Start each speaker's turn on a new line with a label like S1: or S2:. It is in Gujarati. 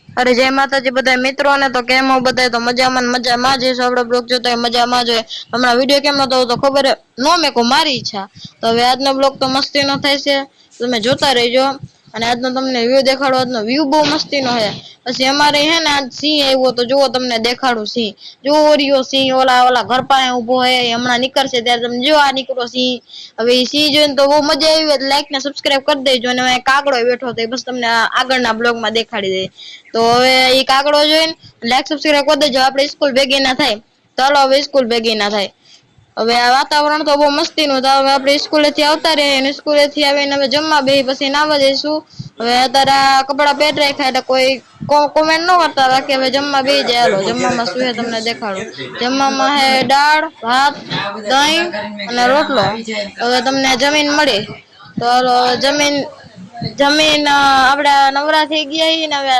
S1: અરે જય માતાજી બધા મિત્રોને તો કેમ હો બધા તો મજામાં જ આપડો બ્લોગ જોતા હોય મજામાં જ હોય હમણાં વિડીયો કેમ નતો આવતો ખબર નો મેકો મારી ઈચ્છા તો હવે આજનો બ્લોગ તો મસ્તી નો થાય છે તમે જોતા રહેજો અને આજનો તમને વ્યૂ દેખાડો આજનો વ્યૂ બહુ મસ્તી નો હે પછી અમારે હે ને આજ સિંહ આવ્યો તો જુઓ તમને દેખાડું સિંહ જો ઓરિયો સિંહ ઓલા ઘર પાસે ઉભો હે હમણાં નીકળશે ત્યારે તમે જો આ નીકળો સિંહ હવે એ સિંહ જોઈને તો બહુ મજા આવી લાઈક ને સબસ્ક્રાઇબ કરી દેજો અને કાગડો બેઠો હતો બસ તમને આગળના બ્લોગમાં દેખાડી દે તો હવે એ કાગડો જોઈને લાઈક સબસ્ક્રાઇબ કરી દેજો આપણે સ્કૂલ ભેગી ના થાય ચાલો હવે સ્કૂલ ભેગી ના થાય હવે આ વાતાવરણ તો બહુ મસ્તી નું તો હવે આપણે સ્કૂલેથી આવતા રહીએ અને સ્કૂલેથી આવીને હવે જમવા બેસી પછી નાવા જઈશું હવે અત્યારે કપડા પહેરી રાખ્યા એટલે કોઈ કોમેન્ટ ન કરતા બાકી હવે જમવા બેસી જાય હાલો જમવામાં શું હે તમને દેખાડું જમવામાં હે દાળ ભાત દહીં અને રોટલો હવે તમને જમીન મળી તો જમીન આપડા નવરા થઈ ગયા ને હવે